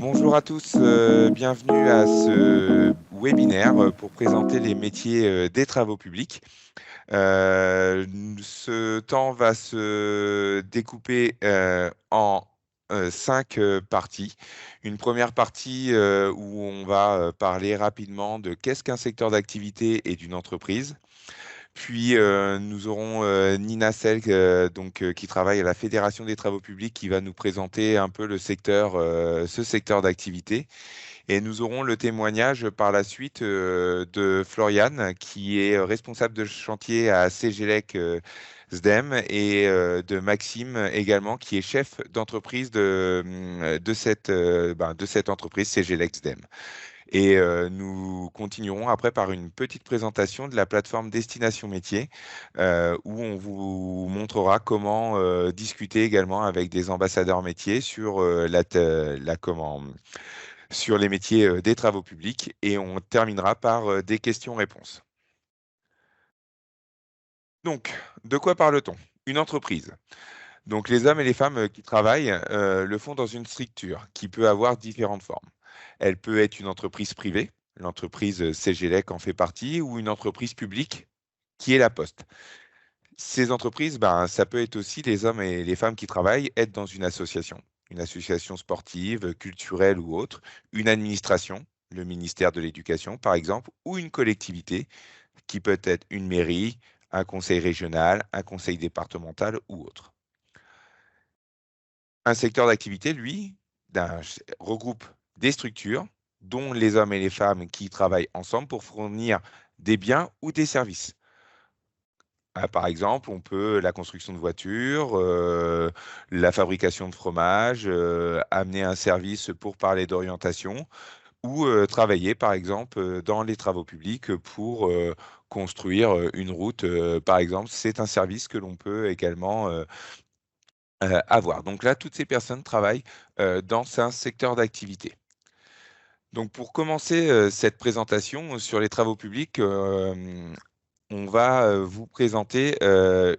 Bonjour à tous, bienvenue à ce webinaire pour présenter les métiers des travaux publics. Ce temps va se découper en cinq parties. Une première partie où on va parler rapidement de qu'est-ce qu'un secteur d'activité et d'une entreprise. Puis nous aurons Nina Selk, qui travaille à la Fédération des travaux publics, qui va nous présenter un peu ce secteur d'activité. Et nous aurons le témoignage par la suite de Floriane, qui est responsable de chantier à CGLEC SDEM, et de Maxime également, qui est chef d'entreprise de cette entreprise CGLEC SDEM. Et nous continuerons après par une petite présentation de la plateforme Destination Métier, où on vous montrera comment discuter également avec des ambassadeurs métiers sur sur les métiers des travaux publics. Et on terminera par des questions-réponses. Donc, de quoi parle-t-on? Une entreprise. Donc, les hommes et les femmes qui travaillent le font dans une structure qui peut avoir différentes formes. Elle peut être une entreprise privée, l'entreprise CGLEC en fait partie, ou une entreprise publique qui est la Poste. Ces entreprises, ça peut être aussi les hommes et les femmes qui travaillent, être dans une association sportive, culturelle ou autre, une administration, le ministère de l'Éducation par exemple, ou une collectivité qui peut être une mairie, un conseil régional, un conseil départemental ou autre. Un secteur d'activité, lui, regroupe des structures dont les hommes et les femmes qui travaillent ensemble pour fournir des biens ou des services. Par exemple, on peut la construction de voitures, la fabrication de fromage, amener un service pour parler d'orientation ou travailler, par exemple, dans les travaux publics pour construire une route, par exemple. C'est un service que l'on peut également avoir. Donc là, toutes ces personnes travaillent dans un secteur d'activité. Donc pour commencer cette présentation sur les travaux publics, on va vous présenter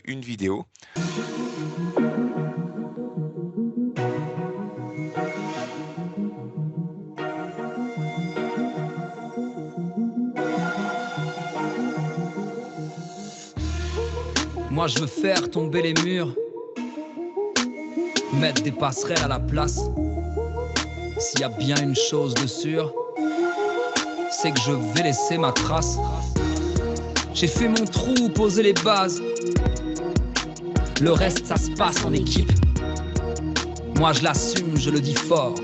une vidéo. Moi je veux faire tomber les murs, mettre des passerelles à la place. S'il y a bien une chose de sûre, c'est que je vais laisser ma trace. J'ai fait mon trou, posé les bases. Le reste ça se passe en équipe. Moi je l'assume, je le dis fort.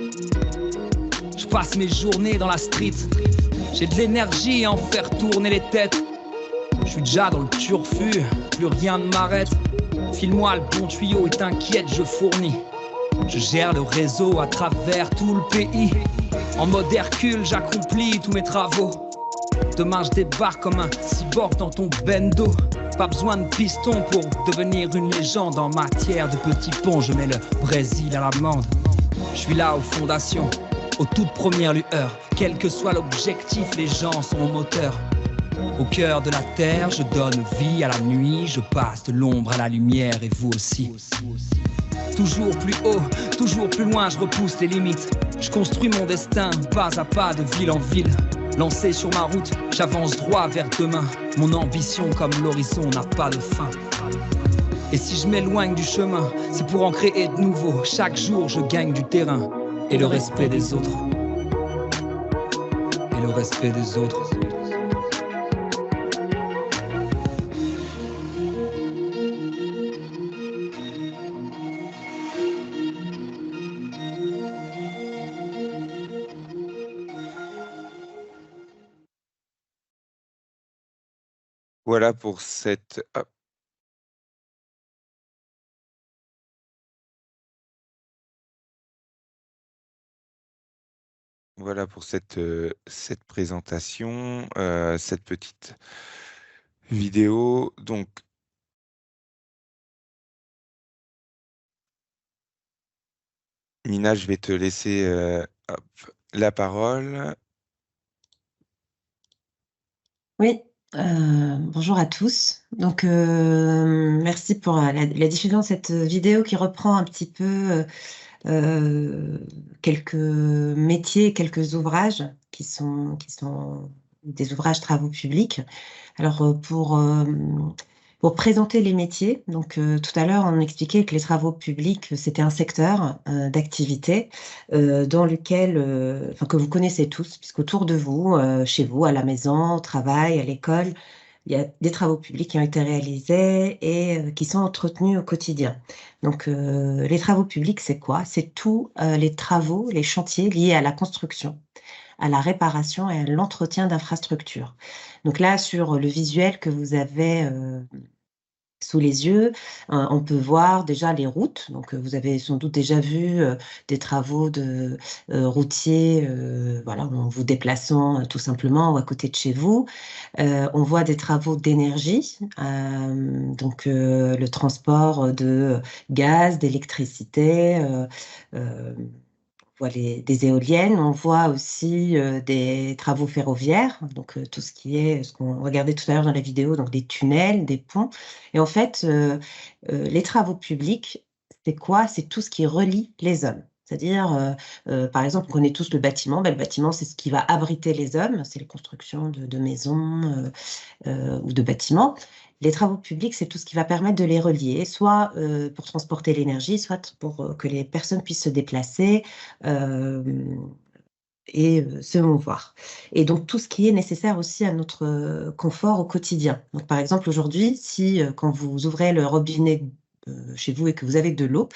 Je passe mes journées dans la street. J'ai de l'énergie à en faire tourner les têtes. Je suis déjà dans le turfu, plus rien ne m'arrête. File-moi le bon tuyau et t'inquiète, je fournis. Je gère le réseau à travers tout le pays. En mode Hercule, j'accomplis tous mes travaux. Demain je débarque comme un cyborg dans ton bendo. Pas besoin de piston pour devenir une légende. En matière de petits ponts, je mets le Brésil à l'amende. Je suis là aux fondations, aux toutes premières lueurs. Quel que soit l'objectif, les gens sont au moteur. Au cœur de la terre, je donne vie à la nuit. Je passe de l'ombre à la lumière et vous aussi. Toujours plus haut, toujours plus loin, je repousse les limites. Je construis mon destin, pas à pas, de ville en ville. Lancé sur ma route, j'avance droit vers demain. Mon ambition comme l'horizon n'a pas de fin. Et si je m'éloigne du chemin, c'est pour en créer de nouveaux. Chaque jour, je gagne du terrain et le respect des autres. Et le respect des autres. Voilà pour cette... hop. Voilà pour cette présentation, cette petite vidéo. Donc, Nina, je vais te laisser la parole. Oui, bonjour à tous. Donc, merci pour la diffusion de cette vidéo qui reprend un petit peu quelques métiers, quelques ouvrages qui sont des ouvrages travaux publics. Alors, pour présenter les métiers, donc tout à l'heure, on expliquait que les travaux publics, c'était un secteur d'activité dans lequel, enfin, que vous connaissez tous, puisqu'autour de vous, chez vous, à la maison, au travail, à l'école, il y a des travaux publics qui ont été réalisés et qui sont entretenus au quotidien. Donc, les travaux publics, c'est quoi? C'est tous les travaux, les chantiers liés à la construction, à la réparation et à l'entretien d'infrastructures. Donc là, sur le visuel que vous avez sous les yeux, on peut voir déjà les routes. Donc, vous avez sans doute déjà vu des travaux de routiers, voilà, en vous déplaçant tout simplement ou à côté de chez vous. On voit des travaux d'énergie, donc le transport de gaz, d'électricité. On voit des éoliennes, on voit aussi des travaux ferroviaires, donc tout ce qui est, ce qu'on regardait tout à l'heure dans la vidéo, donc des tunnels, des ponts. Et en fait, les travaux publics, c'est quoi? C'est tout ce qui relie les hommes. C'est-à-dire, par exemple, on connaît tous le bâtiment. Ben, le bâtiment, c'est ce qui va abriter les hommes, c'est les constructions de maisons ou de bâtiments. Les travaux publics, c'est tout ce qui va permettre de les relier, soit pour transporter l'énergie, soit pour que les personnes puissent se déplacer euh, et se mouvoir. Et donc, tout ce qui est nécessaire aussi à notre confort au quotidien. Donc, par exemple, aujourd'hui, si quand vous ouvrez le robinet chez vous et que vous avez de l'eau,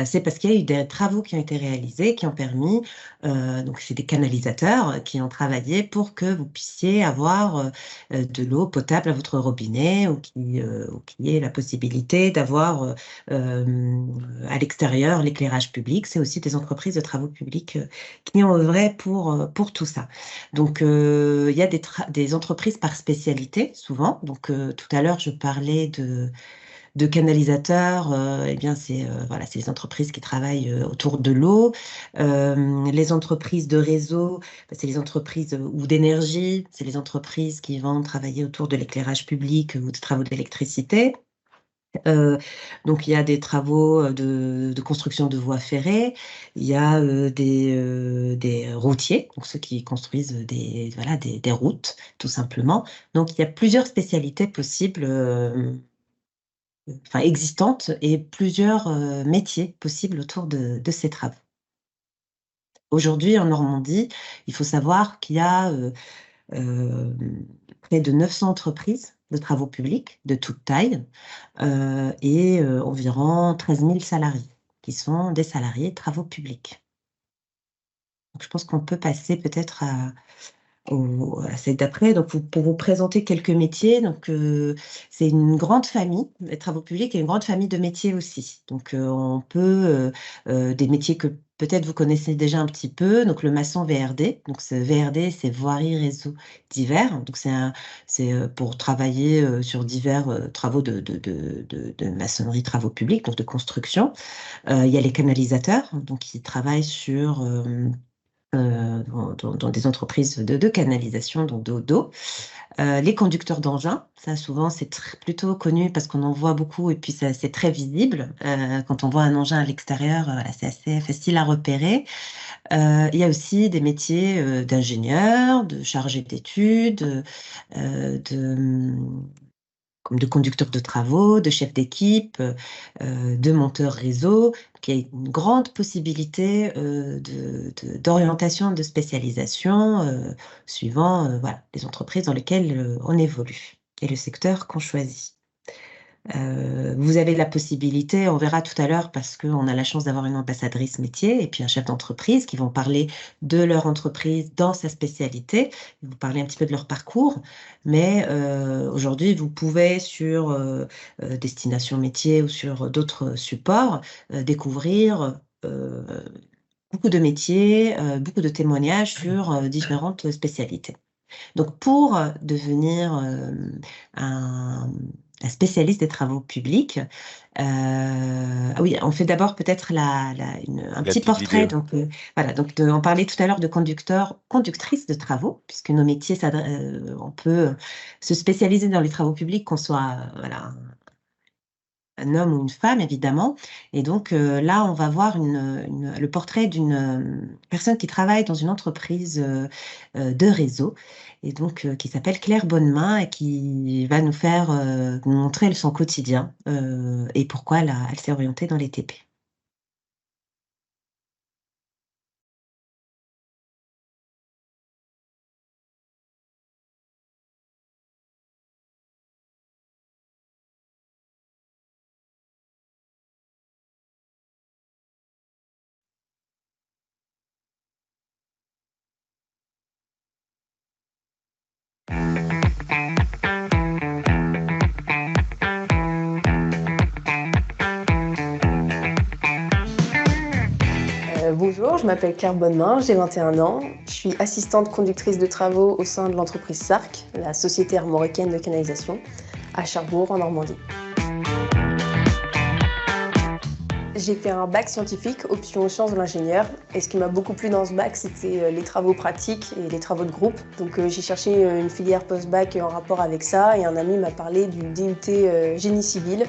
c'est parce qu'il y a eu des travaux qui ont été réalisés, qui ont permis, donc c'est des canalisateurs qui ont travaillé pour que vous puissiez avoir de l'eau potable à votre robinet ou qu'il y ait la possibilité d'avoir à l'extérieur l'éclairage public. C'est aussi des entreprises de travaux publics qui ont œuvré pour tout ça. Donc, il y a des entreprises par spécialité, souvent. Donc, tout à l'heure, je parlais de canalisateurs, eh bien, c'est voilà, c'est les entreprises qui travaillent autour de l'eau. Les entreprises de réseau, bah, c'est les entreprises ou d'énergie, c'est les entreprises qui vont travailler autour de l'éclairage public ou des travaux d'électricité. Euh, donc, il y a des travaux de construction de voies ferrées, il y a des routiers, donc ceux qui construisent voilà, des routes, tout simplement. Donc, il y a plusieurs spécialités possibles, enfin existantes, et plusieurs métiers possibles autour de ces travaux. Aujourd'hui, en Normandie, il faut savoir qu'il y a euh, près de 900 entreprises de travaux publics de toute taille et environ 13 000 salariés qui sont des salariés de travaux publics. Donc, je pense qu'on peut passer peut-être à celle d'après. Donc, pour vous présenter quelques métiers, donc c'est une grande famille, les travaux publics et une grande famille de métiers aussi. Donc, on peut des métiers que peut-être vous connaissez déjà un petit peu. Donc, le maçon VRD. Donc, ce VRD, c'est voirie réseau divers. Donc, c'est pour travailler sur divers travaux de maçonnerie, travaux publics, donc de construction. Il y a les canalisateurs, donc qui travaillent sur dans des entreprises de canalisation, donc d'eau. Les conducteurs d'engins, ça souvent c'est plutôt connu parce qu'on en voit beaucoup et puis c'est très visible. Quand on voit un engin à l'extérieur, voilà, c'est assez facile à repérer. Il y a aussi des métiers d'ingénieur, de chargé d'études, comme de conducteur de travaux, de chef d'équipe, de monteur réseau, qui a une grande possibilité d'orientation, de spécialisation, suivant voilà, les entreprises dans lesquelles on évolue et le secteur qu'on choisit. Vous avez la possibilité, on verra tout à l'heure, parce qu'on a la chance d'avoir une ambassadrice métier et puis un chef d'entreprise qui vont parler de leur entreprise dans sa spécialité, vous parler un petit peu de leur parcours. Mais aujourd'hui, vous pouvez sur Destination Métier ou sur d'autres supports découvrir beaucoup de métiers, beaucoup de témoignages sur différentes spécialités. Donc, pour devenir un spécialiste des travaux publics, ah oui, on fait d'abord peut-être un La petit petite portrait. vidéo. Donc, voilà, donc on parlait tout à l'heure de conducteurs, conductrices de travaux, puisque nos métiers, on peut se spécialiser dans les travaux publics, qu'on soit voilà, un homme ou une femme, évidemment. Et donc là, on va voir le portrait d'une personne qui travaille dans une entreprise de réseau, et donc qui s'appelle Claire Bonnemain, et qui va nous faire nous montrer son quotidien et pourquoi elle s'est orientée dans les TP. Bonjour, je m'appelle Claire Bonnemain, j'ai 21 ans. Je suis assistante conductrice de travaux au sein de l'entreprise SARC, la Société armoricaine de canalisation, à Cherbourg, en Normandie. J'ai fait un bac scientifique, option sciences de l'ingénieur. Et ce qui m'a beaucoup plu dans ce bac, c'était les travaux pratiques et les travaux de groupe. Donc j'ai cherché une filière post-bac en rapport avec ça, et un ami m'a parlé du DUT génie civil.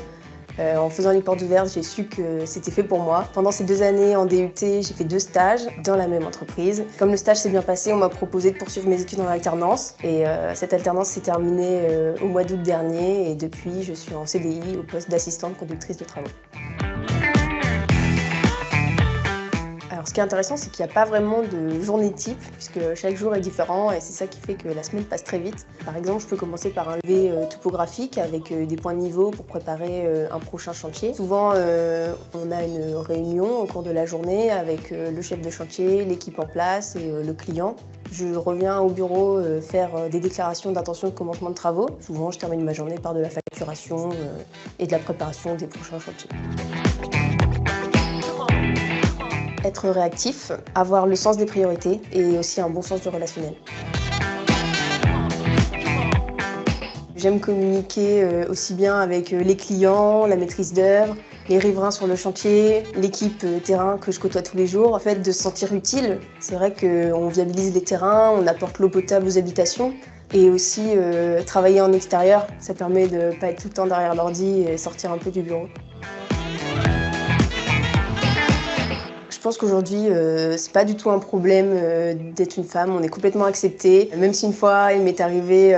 En faisant les portes ouvertes, j'ai su que c'était fait pour moi. Pendant ces 2 années en DUT, j'ai fait 2 stages dans la même entreprise. Comme le stage s'est bien passé, on m'a proposé de poursuivre mes études en alternance. Et cette alternance s'est terminée au mois d'août dernier. Et depuis, je suis en CDI au poste d'assistante conductrice de travaux. Alors, ce qui est intéressant, c'est qu'il n'y a pas vraiment de journée type, puisque chaque jour est différent, et c'est ça qui fait que la semaine passe très vite. Par exemple, je peux commencer par un lever topographique avec des points de niveau pour préparer un prochain chantier. Souvent, on a une réunion au cours de la journée avec le chef de chantier, l'équipe en place et le client. Je reviens au bureau faire des déclarations d'intention de commencement de travaux. Souvent, je termine ma journée par de la facturation et de la préparation des prochains chantiers. Être réactif, avoir le sens des priorités et aussi un bon sens du relationnel. J'aime communiquer aussi bien avec les clients, la maîtrise d'œuvre, les riverains sur le chantier, l'équipe terrain que je côtoie tous les jours. En fait, de se sentir utile. C'est vrai qu'on viabilise les terrains, on apporte l'eau potable aux habitations. Et aussi travailler en extérieur, ça permet de ne pas être tout le temps derrière l'ordi et sortir un peu du bureau. Je pense qu'aujourd'hui, c'est pas du tout un problème d'être une femme, on est complètement accepté. Même si une fois, il m'est arrivé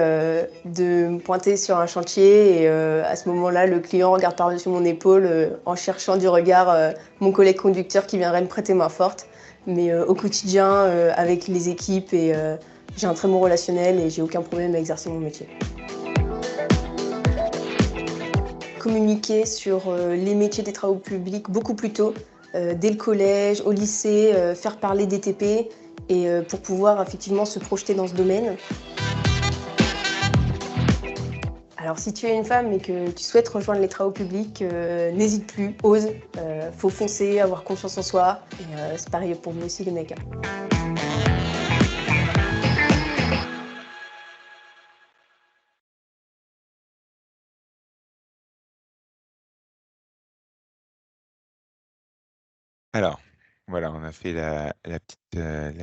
de me pointer sur un chantier et à ce moment-là, le client regarde par-dessus mon épaule en cherchant du regard mon collègue conducteur qui viendrait me prêter main forte. Mais au quotidien, avec les équipes, j'ai un très bon relationnel et j'ai aucun problème à exercer mon métier. Communiquer sur les métiers des travaux publics beaucoup plus tôt. Dès le collège, au lycée, faire parler des TP et pour pouvoir effectivement se projeter dans ce domaine. Alors si tu es une femme et que tu souhaites rejoindre les travaux publics, n'hésite plus, ose, faut foncer, avoir confiance en soi, et c'est pareil pour vous aussi les mecs. Alors, voilà, on a fait la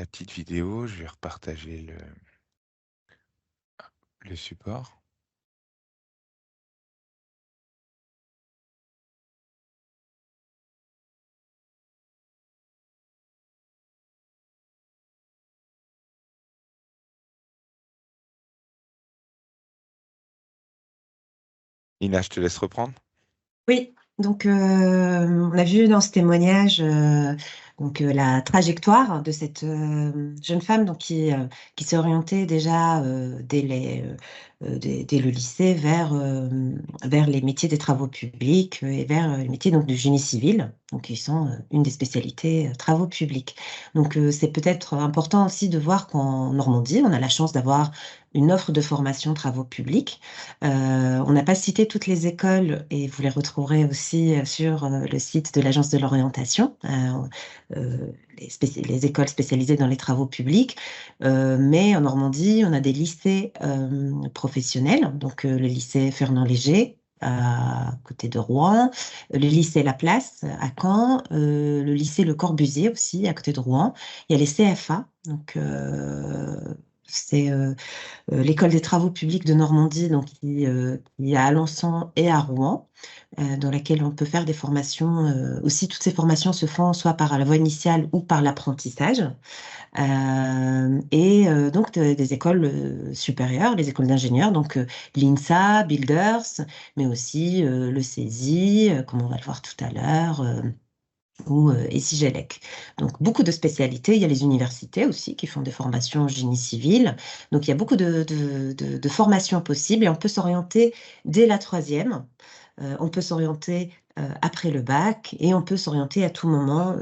petite vidéo. Je vais repartager le support. Ina, je te laisse reprendre. Oui, donc on a vu dans ce témoignage la trajectoire de cette jeune femme donc, qui s'est orientée déjà dès le lycée vers les métiers des travaux publics et vers les métiers donc, du génie civil, donc, qui sont une des spécialités travaux publics. Donc c'est peut-être important aussi de voir qu'en Normandie, on a la chance d'avoir une offre de formation travaux publics. On n'a pas cité toutes les écoles et vous les retrouverez aussi sur le site de l'Agence de l'orientation, les écoles spécialisées dans les travaux publics. Mais en Normandie, on a des lycées professionnels, donc le lycée Fernand Léger, à côté de Rouen, le lycée Laplace à Caen, le lycée Le Corbusier aussi à côté de Rouen. Il y a les CFA, donc C'est l'école des travaux publics de Normandie, donc qui est à Alençon et à Rouen, dans laquelle on peut faire des formations. Aussi, toutes ces formations se font soit par la voie initiale ou par l'apprentissage. Donc des écoles supérieures, les écoles d'ingénieurs, donc l'INSA, Builders, mais aussi le CESI, comme on va le voir tout à l'heure, ou Sigelec. Donc beaucoup de spécialités. Il y a les universités aussi qui font des formations en génie civil. Donc il y a beaucoup de formations possibles et on peut s'orienter dès la troisième. On peut s'orienter après le bac et on peut s'orienter à tout moment,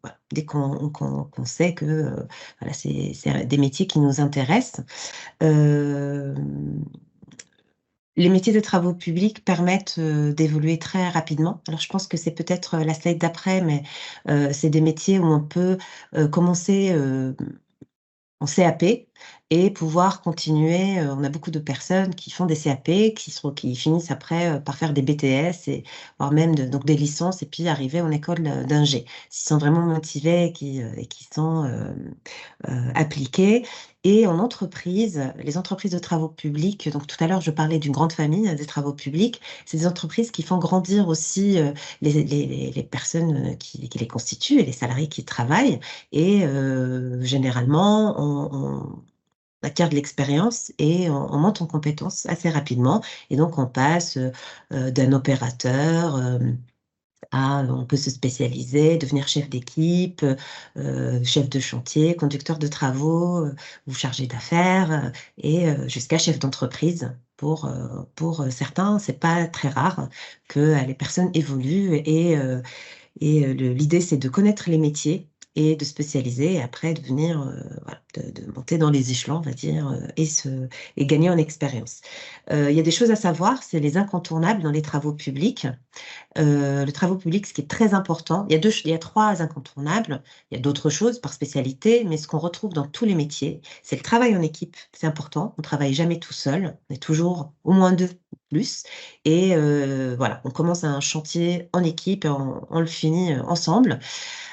voilà, dès qu'on sait que voilà, c'est des métiers qui nous intéressent. Euh, les métiers de travaux publics permettent d'évoluer très rapidement. Alors, je pense que c'est peut-être la slide d'après, mais c'est des métiers où on peut commencer en CAP et pouvoir continuer. On a beaucoup de personnes qui font des CAP, qui finissent après par faire des BTS, et voire même donc des licences, et puis arriver en école d'ingé. S'ils sont vraiment motivés et qui sont appliqués. Et en entreprise, les entreprises de travaux publics, donc tout à l'heure je parlais d'une grande famille des travaux publics, c'est des entreprises qui font grandir aussi les personnes qui les constituent et les salariés qui travaillent. Et généralement, on acquiert de l'expérience et on monte en compétences assez rapidement. Et donc, on passe d'un opérateur on peut se spécialiser, devenir chef d'équipe, chef de chantier, conducteur de travaux ou chargé d'affaires, et jusqu'à chef d'entreprise. Pour certains, c'est pas très rare que les personnes évoluent et l'idée, c'est de connaître les métiers et de spécialiser et après de venir, voilà, de monter dans les échelons, on va dire, et gagner en expérience. Il y a des choses à savoir, c'est les incontournables dans les travaux publics. Le travaux public, ce qui est très important, il y a trois incontournables. Il y a d'autres choses par spécialité, mais ce qu'on retrouve dans tous les métiers, c'est le travail en équipe. C'est important. On ne travaille jamais tout seul. On est toujours au moins deux ou plus. Et voilà, on commence un chantier en équipe et on le finit ensemble.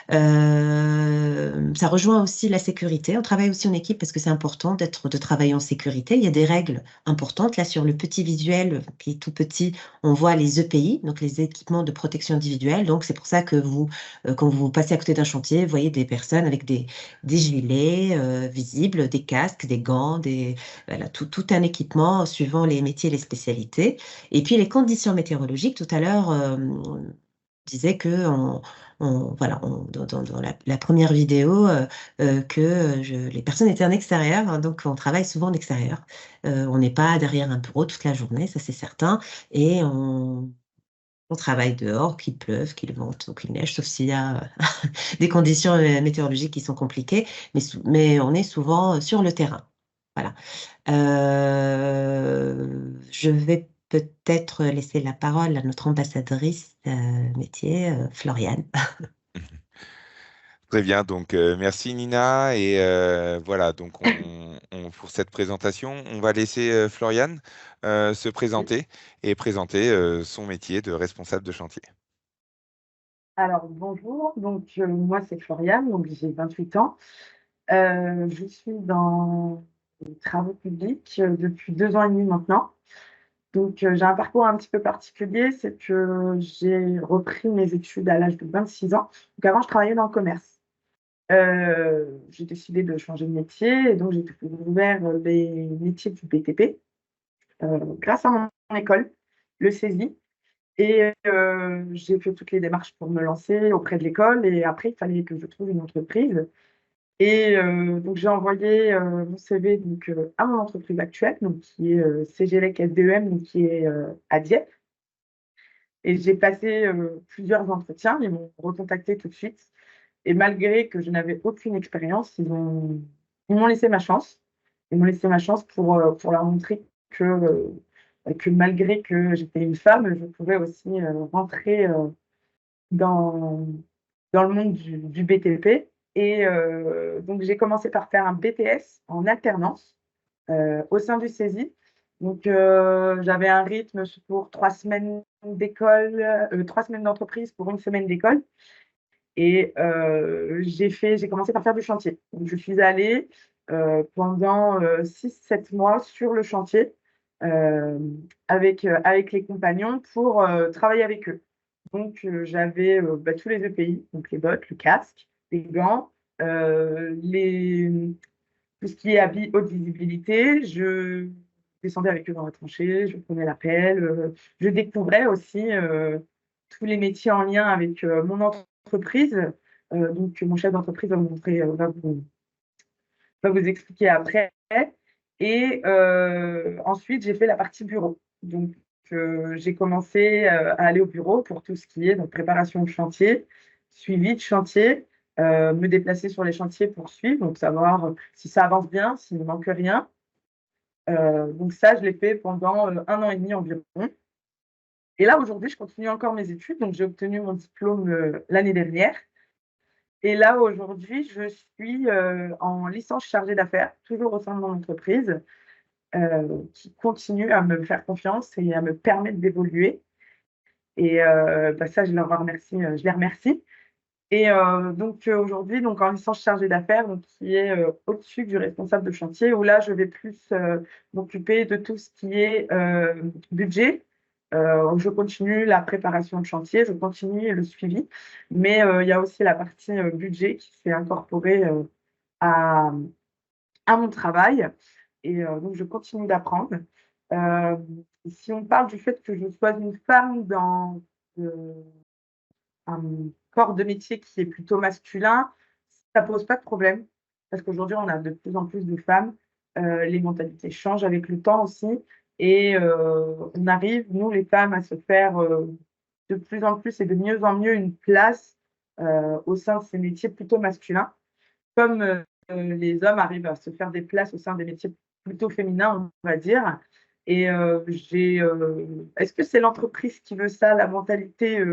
Ça rejoint aussi la sécurité. On travaille aussi en équipe parce que c'est important de travailler en sécurité. Il y a des règles importantes. Là, sur le petit visuel qui est tout petit, on voit les EPI, donc les équipements de protection individuelle. Donc, c'est pour ça que quand vous passez à côté d'un chantier, vous voyez des personnes avec des gilets visibles, des casques, des gants, voilà, tout un équipement suivant les métiers et les spécialités. Et puis, les conditions météorologiques. Tout à l'heure, on disait que voilà, dans la première vidéo, les personnes étaient en extérieur, hein, donc on travaille souvent en extérieur. On n'est pas derrière un bureau toute la journée, ça c'est certain, et on travaille dehors, qu'il pleuve, qu'il vente ou qu'il neige, sauf s'il y a des conditions météorologiques qui sont compliquées, mais on est souvent sur le terrain. Voilà. Je vais peut-être laisser la parole à notre ambassadrice métier, Floriane. Très bien, donc merci Nina. Et voilà, donc pour cette présentation, on va laisser Floriane se présenter et présenter son métier de responsable de chantier. Alors, bonjour, donc moi c'est Floriane, donc j'ai 28 ans. Je suis dans les travaux publics depuis 2 ans et demi maintenant. Donc j'ai un parcours un petit peu particulier, c'est que j'ai repris mes études à l'âge de 26 ans. Donc avant, je travaillais dans le commerce. J'ai décidé de changer de métier et donc j'ai découvert les métiers du BTP grâce à mon école, le CESI. Et j'ai fait toutes les démarches pour me lancer auprès de l'école. Et après, il fallait que je trouve une entreprise. Et donc, j'ai envoyé mon CV donc, à mon entreprise actuelle, donc, qui est CGLEC SDEM, donc, qui est à Dieppe. Et j'ai passé plusieurs entretiens. Ils m'ont recontacté tout de suite. Et malgré que je n'avais aucune expérience, ils m'ont laissé ma chance. Ils m'ont laissé ma chance pour leur montrer que malgré que j'étais une femme, je pouvais aussi rentrer dans, dans le monde du BTP. Et donc, j'ai commencé par faire un BTS en alternance au sein du CESI. Donc, j'avais un rythme pour 3 semaines d'école, 3 semaines d'entreprise pour une semaine d'école. Et j'ai commencé par faire du chantier. Donc, je suis allée pendant 6-7 mois sur le chantier avec les compagnons pour travailler avec eux. Donc, j'avais tous les EPI, donc les bottes, le casque, les gants, tout ce qui est habits haute visibilité. Je descendais avec eux dans la tranchée, je prenais la pelle, je découvrais aussi tous les métiers en lien avec mon entreprise. Donc, mon chef d'entreprise va vous expliquer après. Et ensuite, j'ai fait la partie bureau. Donc, j'ai commencé à aller au bureau pour tout ce qui est donc, préparation de chantier, suivi de chantier, me déplacer sur les chantiers pour suivre, donc savoir si ça avance bien, s'il ne manque rien. Donc ça, je l'ai fait pendant 1 an et demi environ. Et là, aujourd'hui, je continue encore mes études. Donc, j'ai obtenu mon diplôme l'année dernière. Et là, aujourd'hui, je suis en licence chargée d'affaires, toujours au sein de mon entreprise, qui continue à me faire confiance et à me permettre d'évoluer. Et ça, je les remercie. Et donc aujourd'hui, donc en licence chargée d'affaires, donc qui est au-dessus du responsable de chantier, où là, je vais plus m'occuper de tout ce qui est budget. Je continue la préparation de chantier, je continue le suivi, mais il y a aussi la partie budget qui s'est incorporée à, à mon travail. Et donc, je continue d'apprendre. Euh, Si on parle du fait que je sois une femme dans un corps de métier qui est plutôt masculin, ça pose pas de problème parce qu'aujourd'hui, on a de plus en plus de femmes. Les mentalités changent avec le temps aussi. Et on arrive, nous, les femmes, à se faire de plus en plus et de mieux en mieux une place au sein de ces métiers plutôt masculins, comme les hommes arrivent à se faire des places au sein des métiers plutôt féminins, on va dire. Et est-ce que c'est l'entreprise qui veut ça, la mentalité?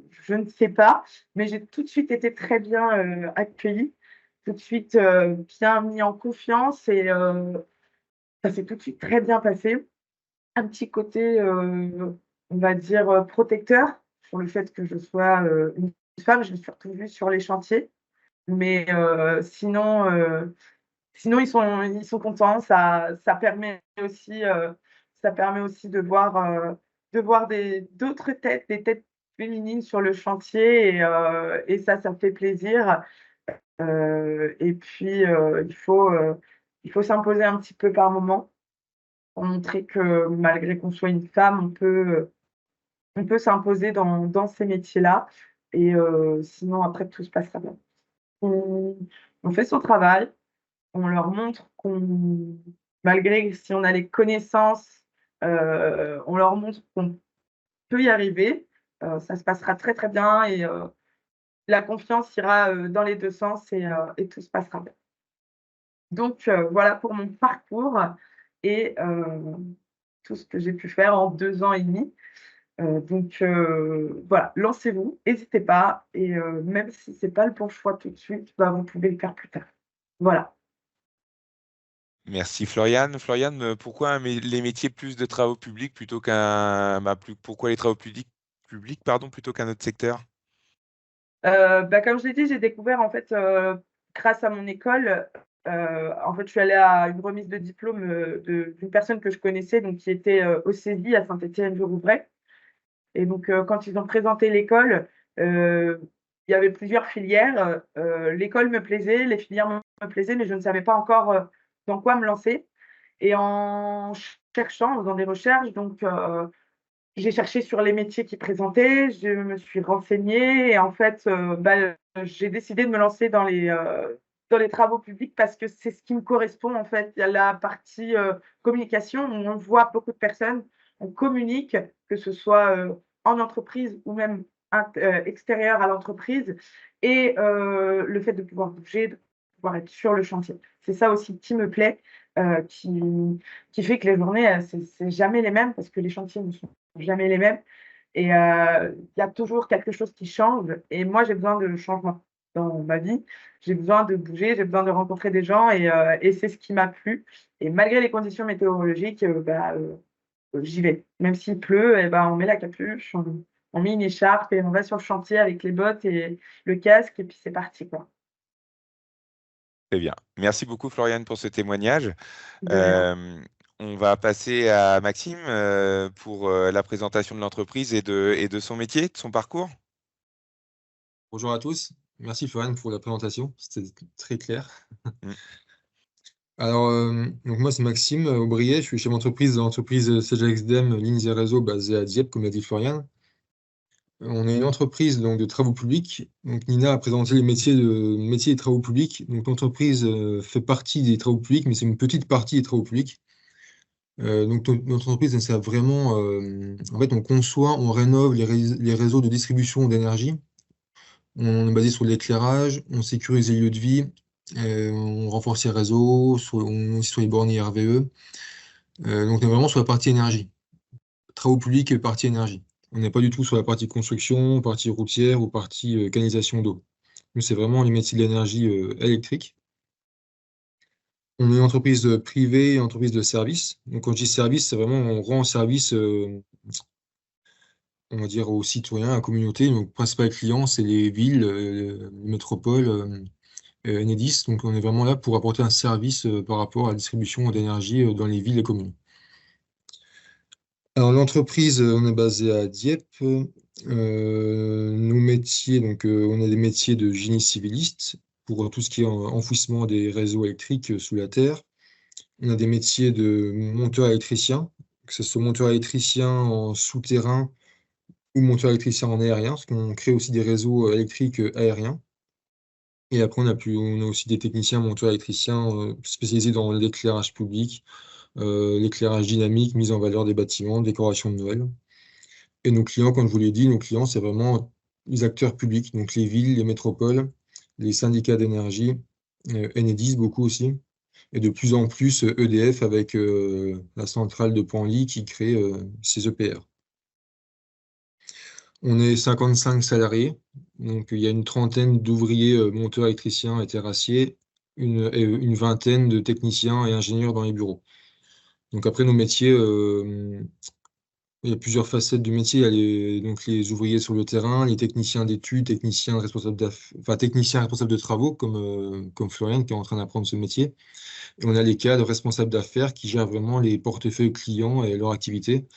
Je ne sais pas, mais j'ai tout de suite été très bien accueillie, tout de suite bien mis en confiance et ça s'est tout de suite très bien passé. Un petit côté, on va dire, protecteur sur le fait que je sois une femme. Je l'ai surtout vu sur les chantiers, mais sinon, ils sont contents. Ça permet aussi de voir d'autres têtes, des têtes féminines sur le chantier. Et ça fait plaisir. Et puis, il faut s'imposer un petit peu par moment pour montrer que malgré qu'on soit une femme, on peut s'imposer dans ces métiers-là. Et sinon, après, tout se passera bien. On fait son travail. On leur montre qu'on, malgré si on a les connaissances, on leur montre qu'on peut y arriver. Ça se passera très, très bien et la confiance ira dans les deux sens et tout se passera bien. Donc, voilà pour mon parcours et tout ce que j'ai pu faire en 2 ans et demi. Donc, voilà, lancez-vous, n'hésitez pas. Et même si ce n'est pas le bon choix tout de suite, vous pouvez le faire plus tard. Voilà. Merci Floriane. Floriane, pourquoi les métiers plus de travaux publics plutôt pourquoi les travaux publics, pardon, plutôt qu'un autre secteur? Comme je l'ai dit, j'ai découvert en fait grâce à mon école. En fait, je suis allée à une remise de diplôme d'une personne que je connaissais, donc qui était au CESI à Saint-Étienne-du-Rouvray. Et donc, quand ils ont présenté l'école, il y avait plusieurs filières. L'école me plaisait, les filières me plaisaient, mais je ne savais pas encore dans quoi me lancer. Et en cherchant, en faisant des recherches, donc j'ai cherché sur les métiers qui présentaient, je me suis renseignée et en fait, j'ai décidé de me lancer dans les travaux publics parce que c'est ce qui me correspond en fait. Il y a la partie communication où on voit beaucoup de personnes, on communique, que ce soit en entreprise ou même extérieur à l'entreprise et le fait de pouvoir bouger, de pouvoir être sur le chantier. C'est ça aussi qui me plaît, qui fait que les journées, c'est jamais les mêmes parce que les chantiers ne sont jamais les mêmes. Et il y a toujours quelque chose qui change. Et moi, j'ai besoin de changement dans ma vie. J'ai besoin de bouger, j'ai besoin de rencontrer des gens et c'est ce qui m'a plu. Et malgré les conditions météorologiques, j'y vais. Même s'il pleut, on met la capuche, on met une écharpe et on va sur le chantier avec les bottes et le casque et puis c'est parti, quoi. Très bien. Merci beaucoup, Floriane, pour ce témoignage. De rien. On va passer à Maxime pour la présentation de l'entreprise et de son métier, de son parcours. Bonjour à tous. Merci Florian pour la présentation. C'était très clair. Mm. Alors, donc moi, c'est Maxime Aubrier. Je suis chef d'entreprise de l'entreprise CGXDEM Lignes et Réseaux basée à Dieppe, comme l'a dit Florian. On est une entreprise donc, de travaux publics. Donc, Nina a présenté les métiers des travaux publics. Donc, l'entreprise fait partie des travaux publics, mais c'est une petite partie des travaux publics. Donc, notre entreprise, c'est vraiment. En fait, on conçoit, on rénove les réseaux de distribution d'énergie. On est basé sur l'éclairage, on sécurise les lieux de vie, on renforce les réseaux, on est sur les bornes RVE. Donc, on est vraiment sur la partie énergie. Travaux publics et partie énergie. On n'est pas du tout sur la partie construction, partie routière ou partie canalisation d'eau. Nous, c'est vraiment les métiers de l'énergie électrique. On est une entreprise privée, entreprise de service. Donc, quand je dis service, c'est vraiment on rend service, on va dire, aux citoyens, à la communauté. Donc, principal client, c'est les villes, les métropoles, Enedis. Donc, on est vraiment là pour apporter un service par rapport à la distribution d'énergie dans les villes et communes. Alors, l'entreprise, on est basé à Dieppe. Nos métiers, donc, on a des métiers de génie civiliste pour tout ce qui est enfouissement des réseaux électriques sous la terre. On a des métiers de monteur électricien, que ce soit monteur électricien en souterrain ou monteur électricien en aérien, parce qu'on crée aussi des réseaux électriques aériens. Et après, on a aussi des techniciens monteurs électriciens spécialisés dans l'éclairage public, l'éclairage dynamique, mise en valeur des bâtiments, décoration de Noël. Et nos clients, comme je vous l'ai dit, nos clients, c'est vraiment les acteurs publics, donc les villes, les métropoles, les syndicats d'énergie, Enedis beaucoup aussi, et de plus en plus EDF avec la centrale de Penly qui crée ses EPR. On est 55 salariés, donc il y a une trentaine d'ouvriers monteurs électriciens et terrassiers, une vingtaine de techniciens et ingénieurs dans les bureaux. Donc après nos métiers, il y a plusieurs facettes du métier. Il y a donc les ouvriers sur le terrain, les techniciens d'études, techniciens responsables techniciens responsables de travaux, comme Florian qui est en train d'apprendre ce métier. Et on a les cadres responsables d'affaires qui gèrent vraiment les portefeuilles clients et leur activité.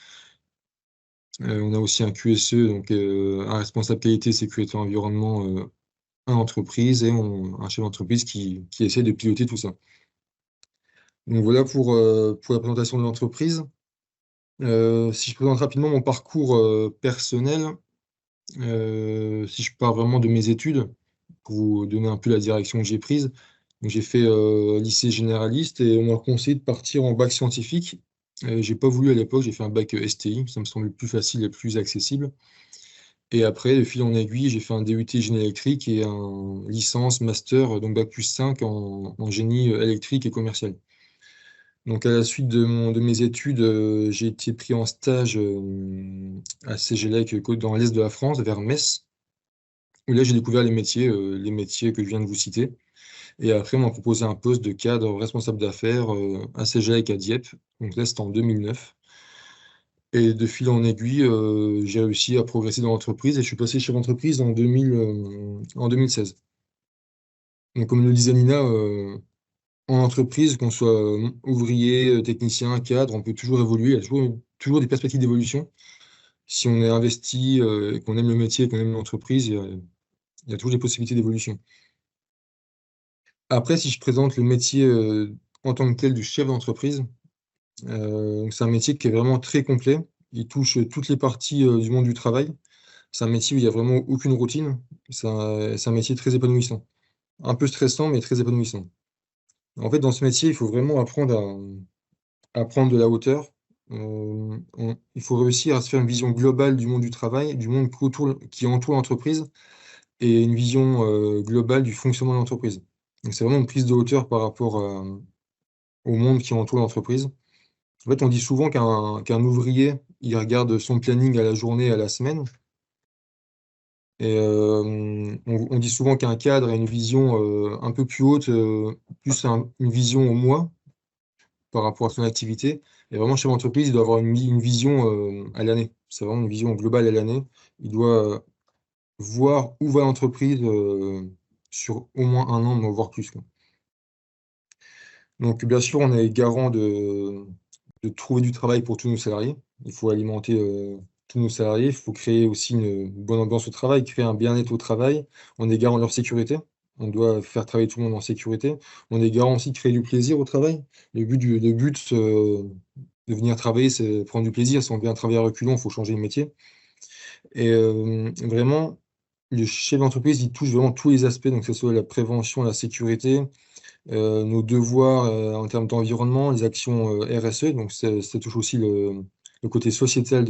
On a aussi un QSE, donc un responsable qualité, sécurité, environnement, en entreprise et un chef d'entreprise qui essaie de piloter tout ça. Donc voilà pour la présentation de l'entreprise. Si je présente rapidement mon parcours personnel, si je pars vraiment de mes études, pour vous donner un peu la direction que j'ai prise. Donc j'ai fait lycée généraliste et on m'a conseillé de partir en bac scientifique. J'ai pas voulu à l'époque, j'ai fait un bac STI, ça me semble le plus facile et le plus accessible. Et après, de fil en aiguille, j'ai fait un DUT génie électrique et un licence, master, donc bac plus 5 en génie électrique et commercial. Donc à la suite de mes études, j'ai été pris en stage à Cégélec dans l'est de la France, vers Metz, où là j'ai découvert les métiers que je viens de vous citer. Et après, on m'a proposé un poste de cadre responsable d'affaires à Cégélec à Dieppe. Donc là, c'était en 2009. Et de fil en aiguille, j'ai réussi à progresser dans l'entreprise et je suis passé chef d'entreprise en 2016. Donc, comme le disait Nina, en entreprise, qu'on soit ouvrier, technicien, cadre, on peut toujours évoluer. Il y a toujours des perspectives d'évolution. Si on est investi, et qu'on aime le métier, qu'on aime l'entreprise, il y a toujours des possibilités d'évolution. Après, si je présente le métier en tant que tel du chef d'entreprise, c'est un métier qui est vraiment très complet. Il touche toutes les parties du monde du travail. C'est un métier où il n'y a vraiment aucune routine. C'est un métier très épanouissant. Un peu stressant, mais très épanouissant. En fait, dans ce métier, il faut vraiment apprendre à prendre de la hauteur. Il faut réussir à se faire une vision globale du monde du travail, du monde qui entoure l'entreprise, et une vision globale du fonctionnement de l'entreprise. Donc, c'est vraiment une prise de hauteur par rapport au monde qui entoure l'entreprise. En fait, on dit souvent qu'un ouvrier, il regarde son planning à la journée, à la semaine. Et on dit souvent qu'un cadre a une vision un peu plus haute, plus une vision au mois par rapport à son activité. Et vraiment, chef d'entreprise, il doit avoir une vision à l'année. C'est vraiment une vision globale à l'année. Il doit voir où va l'entreprise sur au moins un an, voire plus, quoi. Donc, bien sûr, on est garant de trouver du travail pour tous nos salariés. Il faut alimenter tous nos salariés. Il faut créer aussi une bonne ambiance au travail, créer un bien-être au travail. On est garant de leur sécurité. On doit faire travailler tout le monde en sécurité. On est garant aussi de créer du plaisir au travail. Le but de venir travailler, c'est prendre du plaisir. Si on vient travailler à reculons, il faut changer de métier. Et vraiment, le chef d'entreprise, il touche vraiment tous les aspects, donc que ce soit la prévention, la sécurité, nos devoirs en termes d'environnement, les actions RSE, donc ça touche aussi le côté sociétal,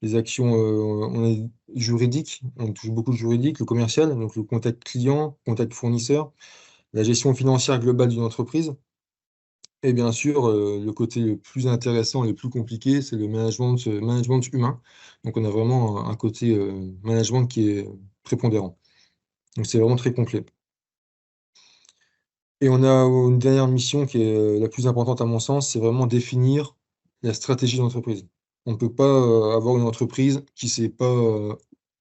les actions on est juridiques, on touche beaucoup de juridique, le commercial, donc le contact client, contact fournisseur, la gestion financière globale d'une entreprise. Et bien sûr, le côté le plus intéressant et le plus compliqué, c'est le management humain. Donc, on a vraiment un côté management qui est prépondérant. Donc, c'est vraiment très complet. Et on a une dernière mission qui est la plus importante à mon sens, c'est vraiment définir la stratégie d'entreprise. On ne peut pas avoir une entreprise qui ne sait pas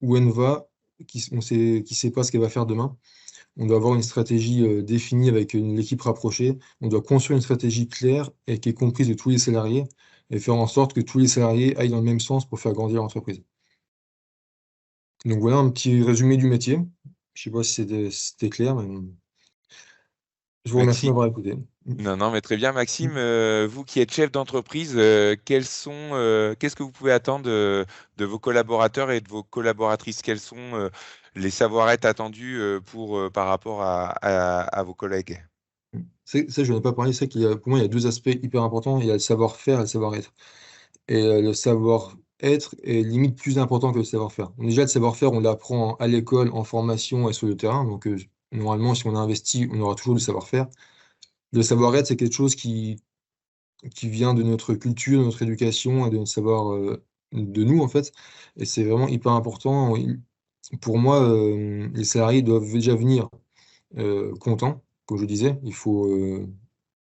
où elle va, qui sait pas ce qu'elle va faire demain. On doit avoir une stratégie définie avec l'équipe rapprochée. On doit construire une stratégie claire et qui est comprise de tous les salariés et faire en sorte que tous les salariés aillent dans le même sens pour faire grandir l'entreprise. Donc voilà un petit résumé du métier. Je ne sais pas si c'était clair, mais je vous remercie de Maxime, m'avoir écouté. non, non, mais très bien, Maxime. Vous qui êtes chef d'entreprise, qu'est-ce que vous pouvez attendre de vos collaborateurs et de vos collaboratrices? Quels sont les savoir-être attendus par rapport à vos collègues? Ça, je n'en ai pas parlé. C'est qu'il y a, pour moi, il y a deux aspects hyper importants. Il y a le savoir-faire et le savoir-être. Et le savoir-être est limite plus important que le savoir-faire. Déjà, le savoir-faire, on l'apprend à l'école, en formation et sur le terrain. Donc, normalement, si on a investi, on aura toujours du savoir-faire. Le savoir-être, c'est quelque chose qui vient de notre culture, de notre éducation et de notre savoir de nous, en fait. Et c'est vraiment hyper important. Pour moi, les salariés doivent déjà venir contents, comme je disais. Il faut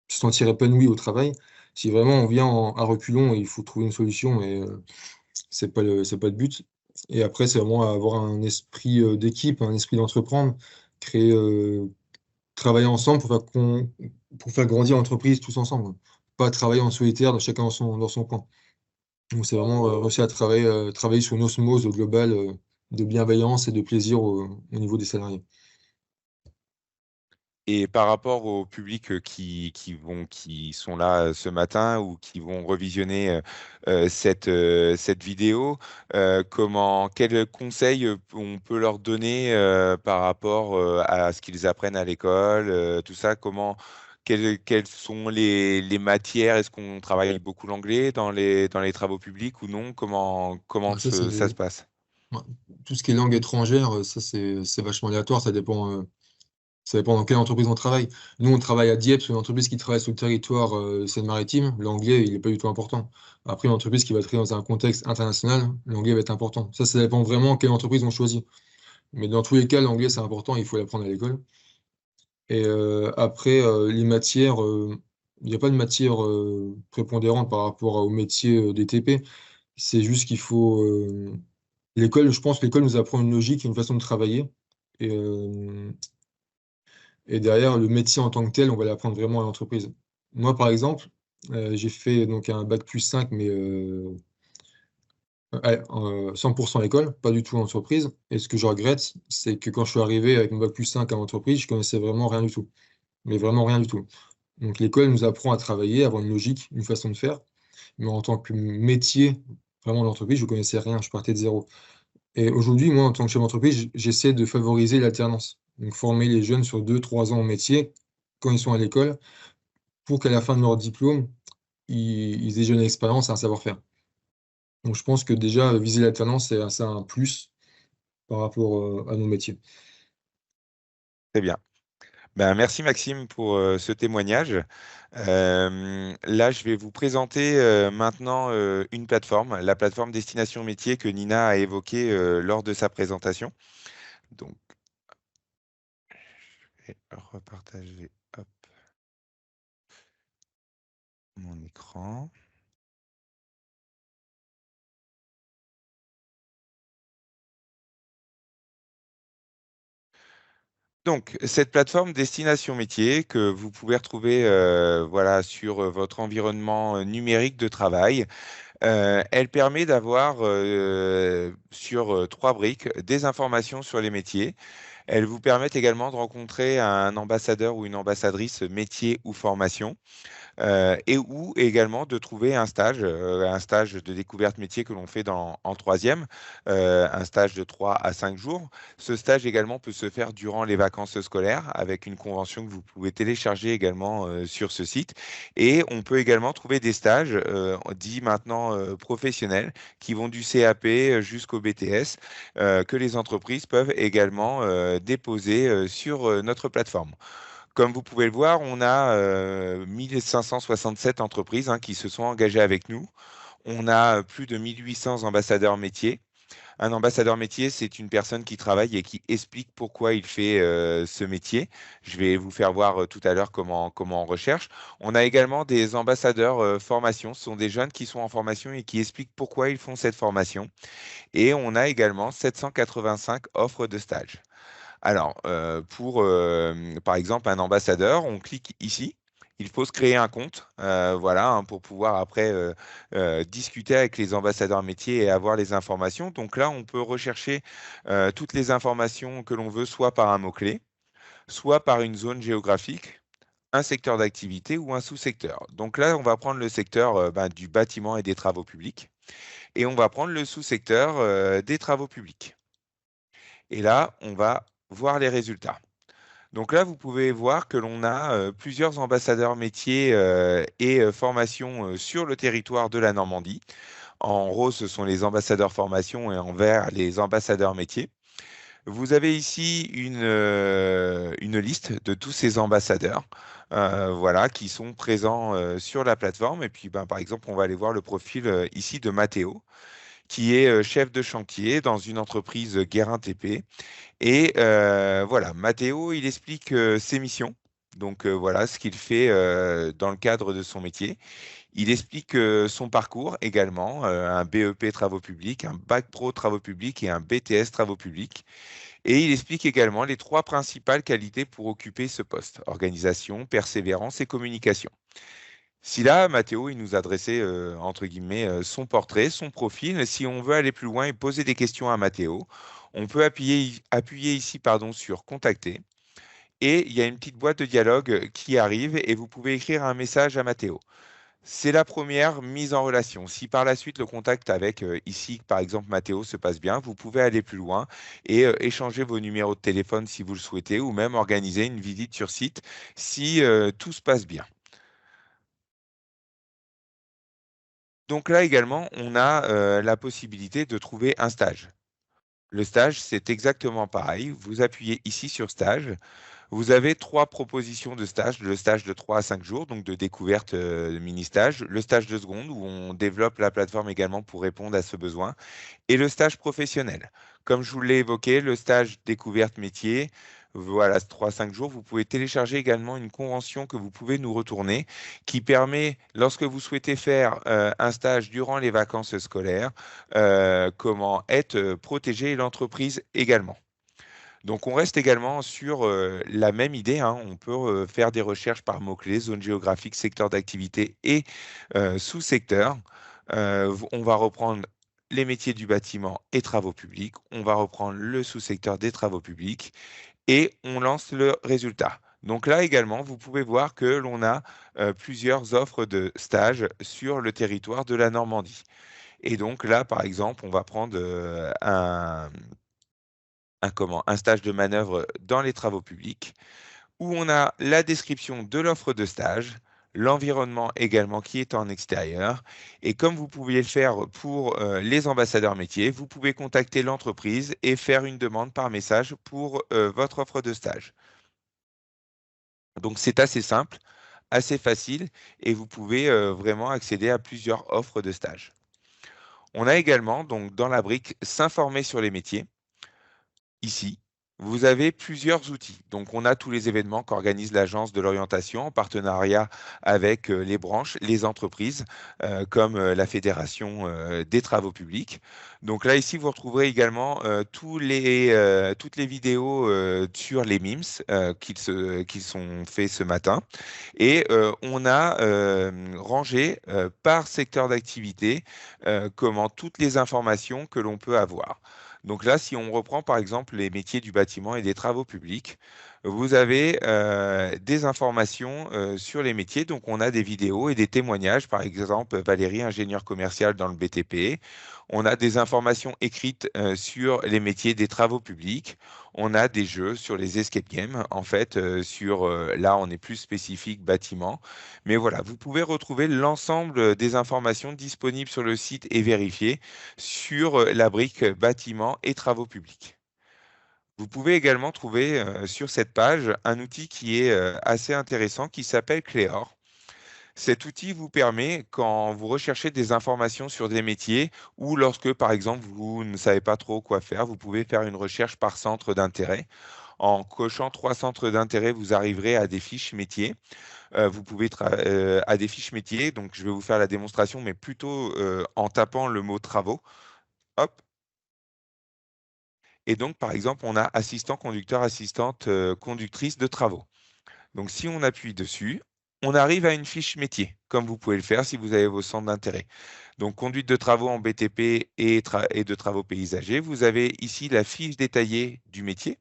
se sentir épanoui au travail. Si vraiment on vient à reculons, il faut trouver une solution et c'est pas le but. Et après, c'est vraiment avoir un esprit d'équipe, un esprit d'entreprendre, créer, travailler ensemble pour faire grandir l'entreprise tous ensemble. Pas travailler en solitaire, chacun dans son coin. Donc c'est vraiment réussir à travailler sur une osmose globale de bienveillance et de plaisir au niveau des salariés. Et par rapport au public qui sont là ce matin ou qui vont revisionner cette vidéo, quels conseils on peut leur donner par rapport à ce qu'ils apprennent à l'école, tout ça, quelles sont les matières? Est-ce qu'on travaille beaucoup l'anglais dans les travaux publics ou non? Comment Ça, ça se passe? ouais, tout ce qui est langue étrangère, ça c'est vachement aléatoire, ça dépend dans quelle entreprise on travaille. Nous, on travaille à Dieppe, c'est une entreprise qui travaille sur le territoire Seine-Maritime. L'anglais, il n'est pas du tout important. Après, une entreprise qui va travailler dans un contexte international, l'anglais va être important. Ça dépend vraiment quelle entreprise on choisit. Mais dans tous les cas, l'anglais, c'est important, il faut l'apprendre à l'école. Et après, les matières, il n'y a pas de matière prépondérante par rapport au métier des TP. C'est juste qu'il faut. L'école, je pense que l'école nous apprend une logique, une façon de travailler. Et, et derrière, le métier en tant que tel, on va l'apprendre vraiment à l'entreprise. Moi, par exemple, j'ai fait donc un bac plus 5 mais 100% à l'école, pas du tout en entreprise. Et ce que je regrette, c'est que quand je suis arrivé avec mon bac plus 5 à l'entreprise, je connaissais vraiment rien du tout. Mais vraiment rien du tout. Donc l'école nous apprend à travailler, à avoir une logique, une façon de faire. Mais en tant que métier, vraiment l'entreprise, je ne connaissais rien, je partais de zéro. Et aujourd'hui, moi, en tant que chef d'entreprise, j'essaie de favoriser l'alternance. Donc former les jeunes sur 2, 3 ans au métier quand ils sont à l'école pour qu'à la fin de leur diplôme, ils aient déjà une expérience et un savoir-faire. Donc je pense que déjà, viser l'alternance, c'est un plus par rapport à nos métiers. Très bien. Ben, merci Maxime pour ce témoignage. Là, je vais vous présenter maintenant une plateforme, la plateforme Destination Métier que Nina a évoquée lors de sa présentation. Donc, je vais repartager hop, mon écran. Donc, cette plateforme Destination Métier que vous pouvez retrouver voilà, sur votre environnement numérique de travail, elle permet d'avoir sur 3 briques des informations sur les métiers. Elle vous permet également de rencontrer un ambassadeur ou une ambassadrice métier ou formation. Et ou également de trouver un stage de découverte métier que l'on fait en troisième, un stage de 3 à 5 jours. Ce stage également peut se faire durant les vacances scolaires avec une convention que vous pouvez télécharger également sur ce site. Et on peut également trouver des stages dits maintenant professionnels qui vont du CAP jusqu'au BTS que les entreprises peuvent également déposer sur notre plateforme. Comme vous pouvez le voir, on a 1567 entreprises qui se sont engagées avec nous. On a plus de 1800 ambassadeurs métiers. Un ambassadeur métier, c'est une personne qui travaille et qui explique pourquoi il fait ce métier. Je vais vous faire voir tout à l'heure comment on recherche. On a également des ambassadeurs formation. Ce sont des jeunes qui sont en formation et qui expliquent pourquoi ils font cette formation. Et on a également 785 offres de stage. Alors, pour, par exemple, un ambassadeur, on clique ici. Il faut se créer un compte, voilà, pour pouvoir après discuter avec les ambassadeurs métiers et avoir les informations. Donc là, on peut rechercher toutes les informations que l'on veut, soit par un mot-clé, soit par une zone géographique, un secteur d'activité ou un sous-secteur. Donc là, on va prendre le secteur du bâtiment et des travaux publics et on va prendre le sous-secteur des travaux publics. Et là, on va voir les résultats. Donc là, vous pouvez voir que l'on a plusieurs ambassadeurs métiers et formations sur le territoire de la Normandie. En rose, ce sont les ambassadeurs formation et en vert, les ambassadeurs métiers. Vous avez ici une liste de tous ces ambassadeurs voilà, qui sont présents sur la plateforme. Et puis, par exemple, on va aller voir le profil ici de Mathéo, qui est chef de chantier dans une entreprise Guérin TP. Et voilà, Mathéo, il explique ses missions. Donc voilà ce qu'il fait dans le cadre de son métier. Il explique son parcours également, un BEP travaux publics, un bac pro travaux publics et un BTS travaux publics. Et il explique également les 3 principales qualités pour occuper ce poste, organisation, persévérance et communication. Si là, Mathéo, il nous a dressé, entre guillemets, son portrait, son profil, si on veut aller plus loin et poser des questions à Mathéo, on peut appuyer ici sur Contacter. Et il y a une petite boîte de dialogue qui arrive et vous pouvez écrire un message à Mathéo. C'est la première mise en relation. Si par la suite le contact avec ici, par exemple, Mathéo se passe bien, vous pouvez aller plus loin et échanger vos numéros de téléphone si vous le souhaitez ou même organiser une visite sur site si tout se passe bien. Donc là également, on a la possibilité de trouver un stage. Le stage, c'est exactement pareil. Vous appuyez ici sur stage. Vous avez 3 propositions de stage, le stage de 3 à 5 jours, donc de découverte de mini-stage, le stage de seconde où on développe la plateforme également pour répondre à ce besoin, et le stage professionnel. Comme je vous l'ai évoqué, le stage découverte métier, voilà, 3 à 5 jours, vous pouvez télécharger également une convention que vous pouvez nous retourner qui permet, lorsque vous souhaitez faire un stage durant les vacances scolaires, comment être protégé et l'entreprise également. Donc, on reste également sur la même idée. On peut faire des recherches par mots-clés, zone géographique, secteur d'activité et sous-secteur. On va reprendre les métiers du bâtiment et travaux publics. On va reprendre le sous-secteur des travaux publics et on lance le résultat. Donc là également, vous pouvez voir que l'on a plusieurs offres de stages sur le territoire de la Normandie. Et donc là, par exemple, on va prendre un stage de manœuvre dans les travaux publics, où on a la description de l'offre de stage, l'environnement également qui est en extérieur. Et comme vous pouviez le faire pour les ambassadeurs métiers, vous pouvez contacter l'entreprise et faire une demande par message pour votre offre de stage. Donc c'est assez simple, assez facile et vous pouvez vraiment accéder à plusieurs offres de stage. On a également donc dans la brique s'informer sur les métiers. Ici, vous avez plusieurs outils. Donc, on a tous les événements qu'organise l'Agence de l'orientation en partenariat avec les branches, les entreprises, comme la Fédération des travaux publics. Donc là, ici, vous retrouverez également toutes les vidéos sur les MIMS qui sont faits ce matin. Et on a rangé par secteur d'activité comment toutes les informations que l'on peut avoir. Donc là, si on reprend par exemple les métiers du bâtiment et des travaux publics, vous avez des informations sur les métiers. Donc on a des vidéos et des témoignages. Par exemple, Valérie, ingénieure commerciale dans le BTP. On a des informations écrites sur les métiers des travaux publics. On a des jeux sur les escape games. En fait, là, on est plus spécifique bâtiment. Mais voilà, vous pouvez retrouver l'ensemble des informations disponibles sur le site et vérifiées sur la brique bâtiment et travaux publics. Vous pouvez également trouver sur cette page un outil qui est assez intéressant qui s'appelle Cléor. Cet outil vous permet, quand vous recherchez des informations sur des métiers ou lorsque, par exemple, vous ne savez pas trop quoi faire, vous pouvez faire une recherche par centre d'intérêt. En cochant 3 centres d'intérêt, vous arriverez à des fiches métiers. Vous pouvez à des fiches métiers. Donc, je vais vous faire la démonstration, mais plutôt en tapant le mot travaux. Hop. Et donc, par exemple, on a assistant conducteur, assistante conductrice de travaux. Donc, si on appuie dessus, on arrive à une fiche métier, comme vous pouvez le faire si vous avez vos centres d'intérêt. Donc, conduite de travaux en BTP et de travaux paysagers. Vous avez ici la fiche détaillée du métier.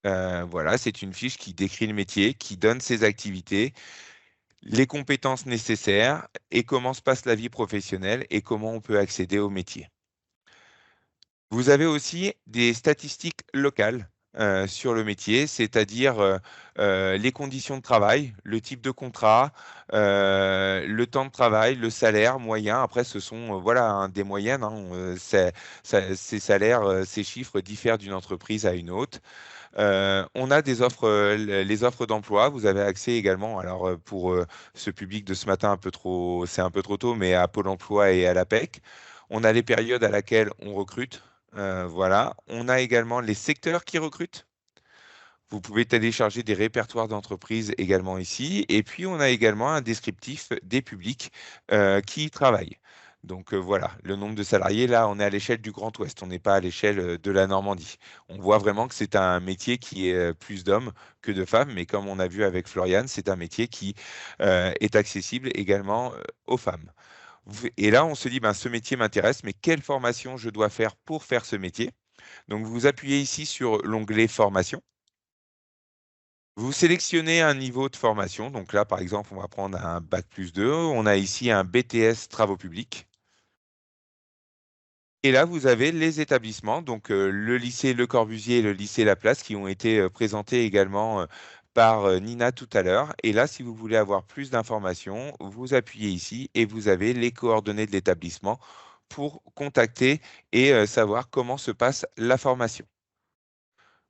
Voilà, c'est une fiche qui décrit le métier, qui donne ses activités, les compétences nécessaires et comment se passe la vie professionnelle et comment on peut accéder au métier. Vous avez aussi des statistiques locales sur le métier, c'est-à-dire les conditions de travail, le type de contrat, le temps de travail, le salaire moyen. Après, ce sont voilà, des moyennes. Ces salaires, ces chiffres diffèrent d'une entreprise à une autre. On a des offres, les offres d'emploi. Vous avez accès également, alors pour ce public de ce matin, c'est un peu trop tôt, mais à Pôle emploi et à l'APEC. On a les périodes à laquelle on recrute. Voilà. On a également les secteurs qui recrutent. Vous pouvez télécharger des répertoires d'entreprises également ici. Et puis, on a également un descriptif des publics qui y travaillent. Donc voilà, le nombre de salariés, là, on est à l'échelle du Grand Ouest, on n'est pas à l'échelle de la Normandie. On voit vraiment que c'est un métier qui est plus d'hommes que de femmes, mais comme on a vu avec Floriane, c'est un métier qui est accessible également aux femmes. Et là, on se dit, ben, ce métier m'intéresse, mais quelle formation je dois faire pour faire ce métier? Donc, vous appuyez ici sur l'onglet formation. Vous sélectionnez un niveau de formation. Donc là, par exemple, on va prendre un bac+2. On a ici un BTS travaux publics. Et là, vous avez les établissements, donc le lycée Le Corbusier et le lycée Laplace, qui ont été présentés également par Nina tout à l'heure. Et là, si vous voulez avoir plus d'informations, vous appuyez ici et vous avez les coordonnées de l'établissement pour contacter et savoir comment se passe la formation.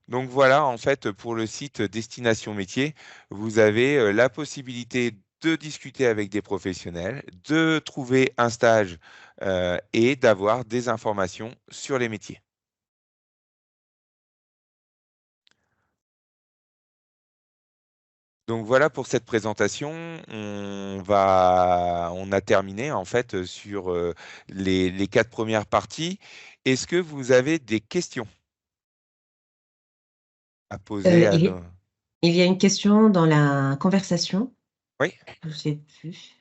Donc voilà, en fait, pour le site Destination Métier, vous avez la possibilité de discuter avec des professionnels, de trouver un stage et d'avoir des informations sur les métiers. Donc voilà pour cette présentation. On a terminé en fait sur les 4 premières parties. Est-ce que vous avez des questions à poser à nos... Il y a une question dans la conversation. Oui. Je sais plus.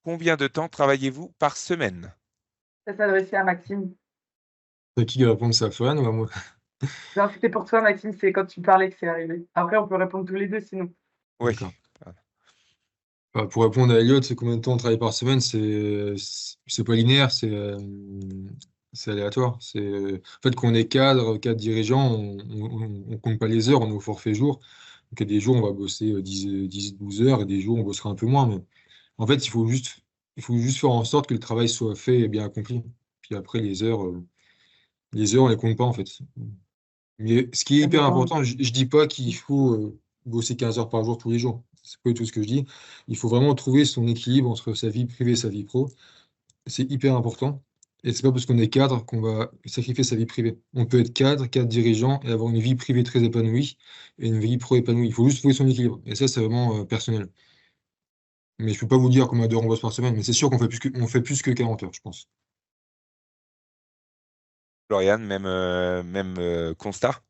Combien de temps travaillez-vous par semaine? Ça s'adressait à Maxime. C'est qui va répondre ça, Floriane ou à moi? Non, c'était pour toi, Maxime, c'est quand tu parlais que c'est arrivé. Après, on peut répondre tous les deux sinon. Oui. D'accord. Pour répondre à Elliot, c'est combien de temps on travaille par semaine? C'est pas linéaire, c'est aléatoire. En fait, quand on est cadre dirigeant, on compte pas les heures, on est au forfait jour. Donc, il y a des jours, on va bosser 10-12 heures et des jours, on bossera un peu moins. Mais en fait, il faut juste faire en sorte que le travail soit fait et bien accompli. Puis après, les heures, on les compte pas, en fait. Mais ce qui est Ça hyper dépend. important, je dis pas qu'il faut bosser 15 heures par jour tous les jours. C'est pas du tout ce que je dis. Il faut vraiment trouver son équilibre entre sa vie privée et sa vie pro. C'est hyper important. Et c'est pas parce qu'on est cadre qu'on va sacrifier sa vie privée. On peut être cadre dirigeant et avoir une vie privée très épanouie et une vie pro épanouie. Il faut juste trouver son équilibre. Et ça, c'est vraiment personnel. Mais je peux pas vous dire combien d'heures on bosse par semaine, mais c'est sûr qu'on fait on fait plus que 40 heures, je pense. Florian, même constat?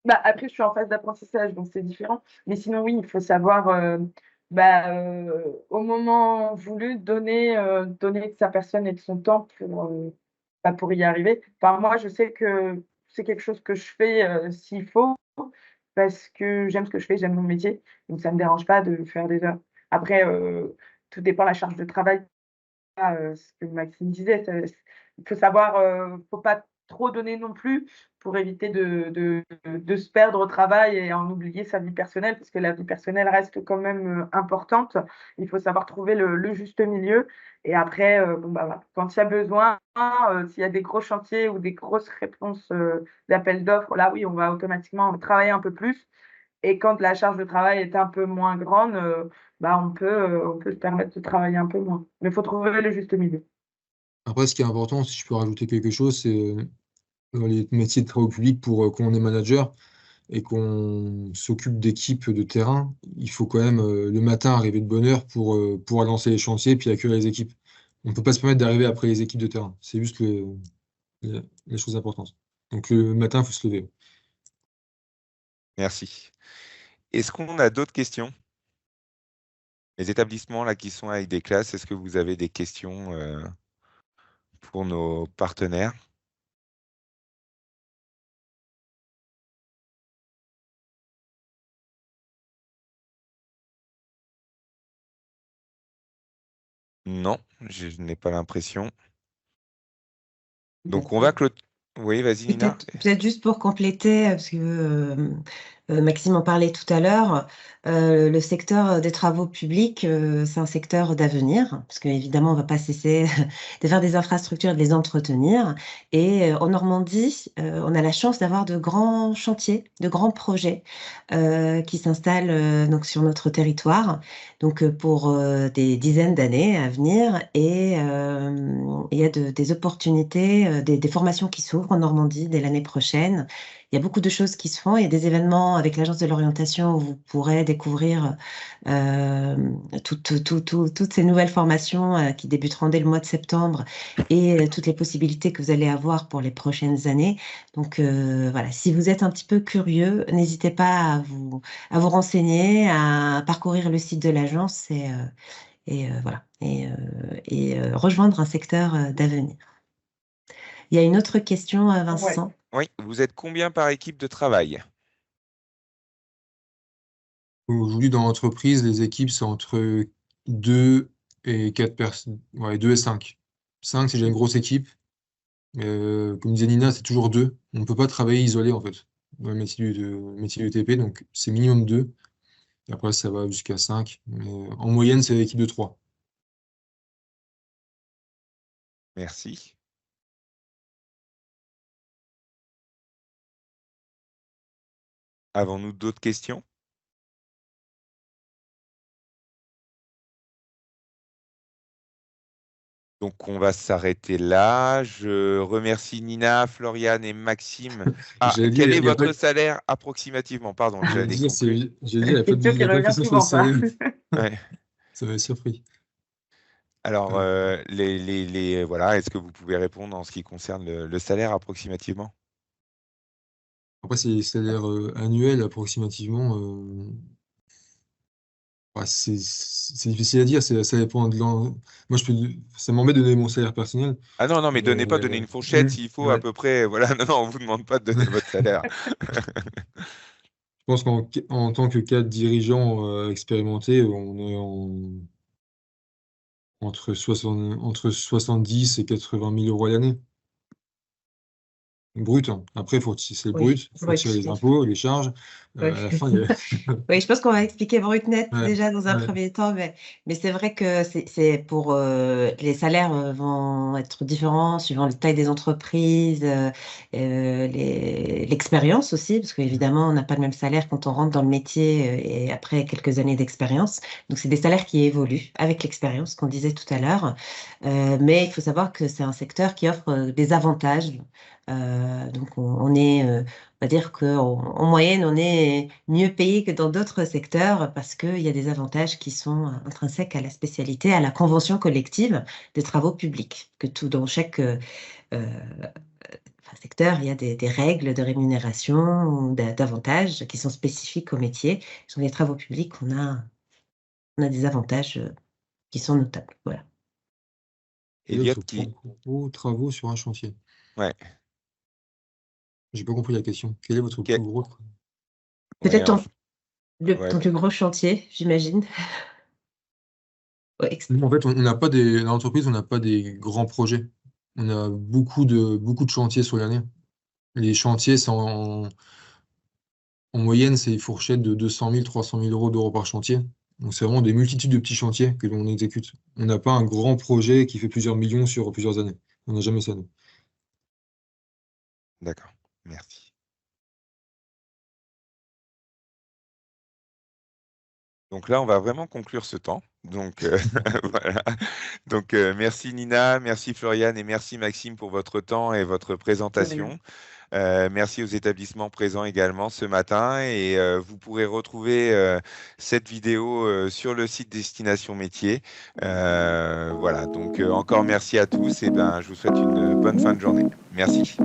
Bah, après, je suis en phase d'apprentissage, donc c'est différent. Mais sinon, oui, il faut savoir, au moment voulu, donner de sa personne et de son temps pour y arriver. Enfin, moi, je sais que c'est quelque chose que je fais s'il faut, parce que j'aime ce que je fais, j'aime mon métier, donc ça ne me dérange pas de faire des heures. Après, tout dépend de la charge de travail. Ce que Maxime disait, il faut savoir, faut pas trop donner non plus pour éviter de se perdre au travail et en oublier sa vie personnelle, parce que la vie personnelle reste quand même importante. Il faut savoir trouver le juste milieu. Et après, bon, bah, voilà, quand il y a besoin, s'il y a des gros chantiers ou des grosses réponses d'appels d'offres, là oui, on va automatiquement travailler un peu plus. Et quand la charge de travail est un peu moins grande, bah, on peut se permettre de travailler un peu moins. Mais il faut trouver le juste milieu. Après, ce qui est important, si je peux rajouter quelque chose, c'est dans les métiers de travaux publics, pour quand on est manager et qu'on s'occupe d'équipes de terrain, il faut quand même le matin arriver de bonne heure pour pouvoir lancer les chantiers puis accueillir les équipes. On ne peut pas se permettre d'arriver après les équipes de terrain. C'est juste les choses importantes. Donc le matin, il faut se lever. Merci. Est-ce qu'on a d'autres questions? Les établissements là qui sont avec des classes, est-ce que vous avez des questions pour nos partenaires? Non, je n'ai pas l'impression. Donc on va D'accord. clôturer. Oui, vas-y Nina. Peut-être juste pour compléter, parce que Maxime en parlait tout à l'heure, le secteur des travaux publics, c'est un secteur d'avenir, parce qu'évidemment, on ne va pas cesser de faire des infrastructures et de les entretenir. Et en Normandie, on a la chance d'avoir de grands chantiers, de grands projets qui s'installent donc sur notre territoire, donc pour des dizaines d'années à venir. Et il y a des opportunités, des formations qui s'ouvrent en Normandie dès l'année prochaine. Il y a beaucoup de choses qui se font. Il y a des événements avec l'agence de l'orientation où vous pourrez découvrir euh, toutes ces nouvelles formations qui débuteront dès le mois de septembre et toutes les possibilités que vous allez avoir pour les prochaines années. Donc voilà, si vous êtes un petit peu curieux, n'hésitez pas à vous renseigner, à parcourir le site de l'agence et voilà, rejoindre un secteur d'avenir. Il y a une autre question, Ouais. Vincent. Oui, vous êtes combien par équipe de travail? Aujourd'hui, dans l'entreprise, les équipes sont entre 2 et 4 personnes. Ouais, 2 et 5. 5, c'est déjà une grosse équipe. Comme disait Nina, c'est toujours 2. On ne peut pas travailler isolé, en fait, dans le métier du TP. Donc, c'est minimum 2. Après, ça va jusqu'à 5. Mais en moyenne, c'est l'équipe de 3. Merci. Avons-nous d'autres questions? Donc, on va s'arrêter là. Je remercie Nina, Floriane et Maxime. Ah, J'allais dire, quel est il y a pas, votre salaire approximativement? Pardon, j'allais j'avais dire, conclu. j'allais dire, Question il qui y a pas de revient question sur le souvent, ça. salaire. Ouais. Ça m'a surpris. Alors, Euh, voilà, est-ce que vous pouvez répondre en ce qui concerne le salaire approximativement? Après, c'est les salaires annuels, approximativement. Ouais, c'est difficile à dire, ça dépend de Moi, ça m'embête de donner mon salaire personnel. Ah non, non, mais Mais, pas donner une fourchette s'il faut à ouais. peu près. Voilà, non, non, on vous demande pas de donner votre salaire. Je pense qu'en tant que cadre dirigeant expérimenté, on est entre 70 et 80 000 euros à l'année. Brut, hein. Après, c'est le Oui, brut, il faut brut, tirer les oui. impôts, les charges. Ouais. À la fin, il y a... Oui, je pense qu'on va expliquer brut net Ouais, déjà dans un ouais. premier temps, mais c'est vrai que c'est pour les salaires vont être différents suivant la taille des entreprises, l'expérience aussi, parce qu'évidemment, on n'a pas le même salaire quand on rentre dans le métier et après quelques années d'expérience. Donc, c'est des salaires qui évoluent avec l'expérience, qu'on disait tout à l'heure. Mais il faut savoir que c'est un secteur qui offre des avantages. Donc, on est on va dire qu'en moyenne, on est mieux payé que dans d'autres secteurs parce qu'il y a des avantages qui sont intrinsèques à la spécialité, à la convention collective des travaux publics. Que tout dans chaque secteur, il y a des règles de rémunération ou d'avantages qui sont spécifiques au métier. Sur les travaux publics, on a des avantages qui sont notables. Voilà. Quel est Elliot votre qui. plus gros travaux sur un chantier? Ouais. J'ai pas compris la question. Quel est votre plus gros travaux? Ouais, Peut-être ouais. ton plus gros chantier, j'imagine. Ouais, Nous, en fait, on n'a pas des... Dans l'entreprise, on n'a pas des grands projets. On a beaucoup de chantiers sur l'année. Les chantiers, en moyenne, c'est une fourchette de 200 000, 300 000 d'euros par chantier. Donc, c'est vraiment des multitudes de petits chantiers que l'on exécute. On n'a pas un grand projet qui fait plusieurs millions sur plusieurs années. On n'a jamais ça, nous. D'accord. Merci. Donc là, on va vraiment conclure ce temps. Donc, voilà. Donc, merci Nina, merci Floriane et merci Maxime pour votre temps et votre présentation. Merci aux établissements présents également ce matin et vous pourrez retrouver cette vidéo sur le site Destination Métier. Voilà, donc encore merci à tous et ben, je vous souhaite une bonne fin de journée. Merci.